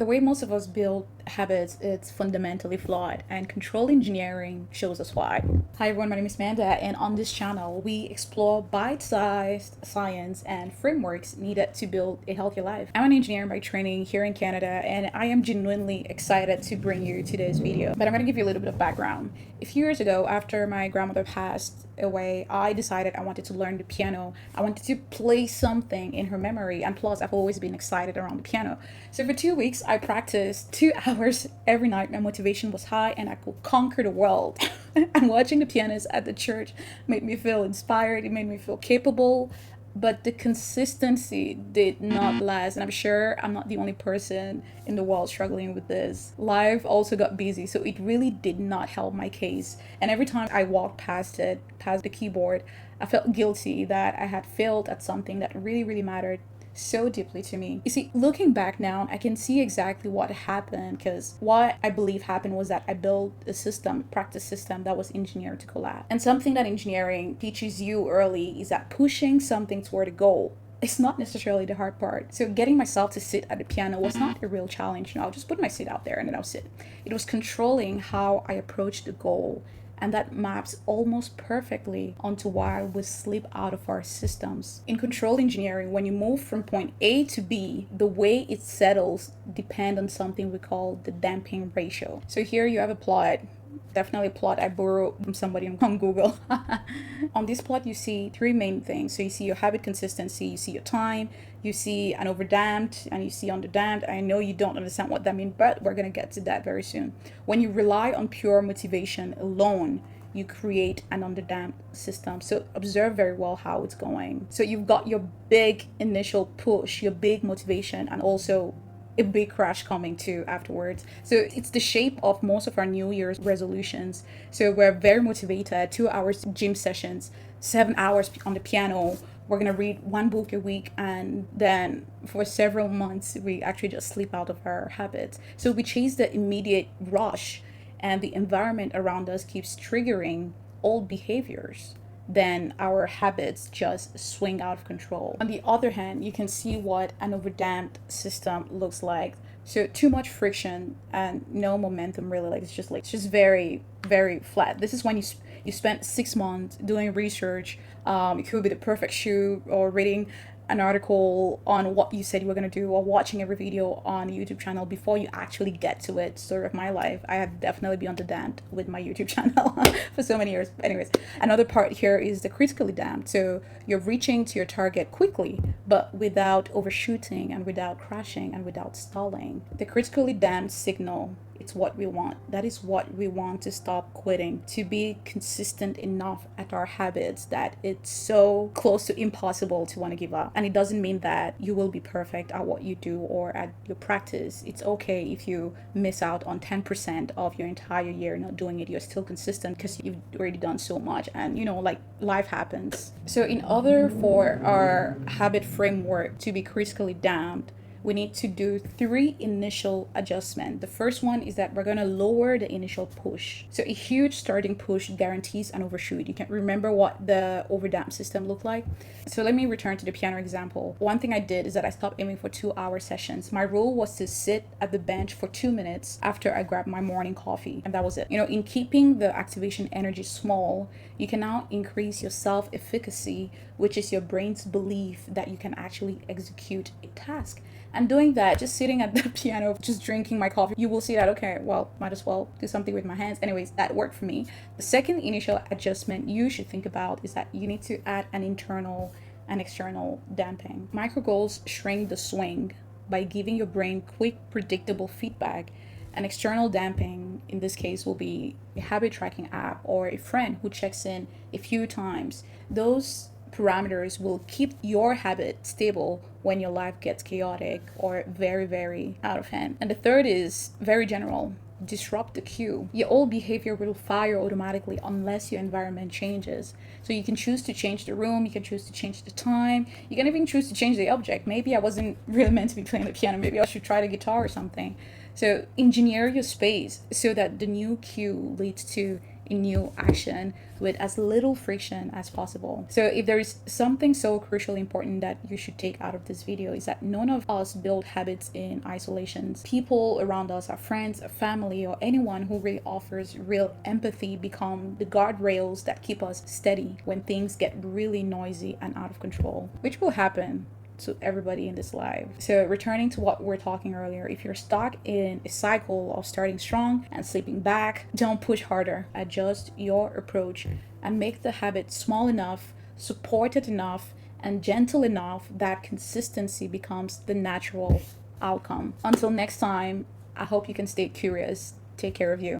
The way most of us build habits, it's fundamentally flawed, and control engineering shows us why. Hi everyone, my name is Amanda, and on this channel, we explore bite-sized science and frameworks needed to build a healthier life. I'm an engineer by training here in Canada, and I am genuinely excited to bring you today's video. But I'm going to give you a little bit of background. A few years ago, after my grandmother passed away, I decided I wanted to learn the piano. I wanted to play something in her memory, and plus I've always been excited around the piano. So for 2 weeks I practiced 2 hours every night. My motivation was high and I could conquer the world. And watching the pianist at the church made me feel inspired. It made me feel capable, but the consistency did not last, and I'm sure I'm not the only person in the world struggling with this. Life also got busy, so it really did not help my case, and every time I walked past the keyboard, I felt guilty that I had failed at something that really mattered so deeply to me. You see, looking back now, I can see exactly what happened, because what I believe happened was that I built a system, practice system, that was engineered to collapse. And something that engineering teaches you early is that pushing something toward a goal, it's not necessarily the hard part. So getting myself to sit at the piano was not a real challenge. I'll just put my seat out there and then I'll sit. It was controlling how I approached the goal, and that maps almost perfectly onto why we slip out of our systems. In control engineering, when you move from point A to B, the way it settles depend on something we call the damping ratio. So here you have a plot, definitely a plot I borrowed from somebody on Google. On this plot, you see three main things. So you see your habit consistency, you see your time, you see an overdamped, and you see underdamped. I know you don't understand what that means, but we're going to get to that very soon. When you rely on pure motivation alone, you create an underdamped system. So observe very well how it's going. So you've got your big initial push, your big motivation, and also a big crash coming too afterwards. So it's the shape of most of our New Year's resolutions. So we're very motivated, 2 hours gym sessions, 7 hours on the piano. We're gonna read one book a week, and then for several months we actually just slip out of our habits. So we chase the immediate rush, and the environment around us keeps triggering old behaviors. Then our habits just swing out of control. On the other hand, you can see what an overdamped system looks like. So too much friction and no momentum, really. It's just very flat. This is when you spent 6 months doing research. It could be the perfect shoe, or reading an article on what you said you were going to do, or watching every video on a YouTube channel before you actually get to it. Story of my life. I have definitely been underdamped with my YouTube channel for so many years. But anyways, another part here is the critically damped. So you're reaching to your target quickly, but without overshooting and without crashing and without stalling. The critically damped signal, it's what we want. That is what we want to stop quitting, to be consistent enough at our habits that it's so close to impossible to want to give up. And it doesn't mean that you will be perfect at what you do or at your practice. It's okay if you miss out on 10% of your entire year not doing it. You're still consistent because you've already done so much, and life happens. So in order for our habit framework to be critically damped, we need to do 3 initial adjustments. The first one is that we're going to lower the initial push. So a huge starting push guarantees an overshoot. You can remember what the overdamped system looked like. So let me return to the piano example. One thing I did is that I stopped aiming for 2-hour sessions. My rule was to sit at the bench for 2 minutes after I grabbed my morning coffee, and that was it. In keeping the activation energy small, you can now increase your self-efficacy, which is your brain's belief that you can actually execute a task. And doing that, just sitting at the piano, just drinking my coffee, you will see that, okay, well, might as well do something with my hands. Anyways, that worked for me. The second initial adjustment you should think about is that you need to add an internal and external damping. Micro goals shrink the swing by giving your brain quick, predictable feedback. An external damping, in this case, will be a habit tracking app or a friend who checks in a few times. Those parameters will keep your habit stable when your life gets chaotic or very out of hand. And the third is very general. Disrupt the cue. Your old behavior will fire automatically unless your environment changes. So you can choose to change the room, you can choose to change the time, you can even choose to change the object. Maybe I wasn't really meant to be playing the piano, maybe I should try the guitar or something. So engineer your space so that the new cue leads to a new action with as little friction as possible. So if there is something so crucially important that you should take out of this video, is that none of us build habits in isolation. People around us, our friends, our family, or anyone who really offers real empathy become the guardrails that keep us steady when things get really noisy and out of control, which will happen to everybody in this live. So returning to what we were talking earlier, if you're stuck in a cycle of starting strong and slipping back, don't push harder. Adjust your approach and make the habit small enough, supported enough, and gentle enough that consistency becomes the natural outcome. Until next time, I hope you can stay curious. Take care of you.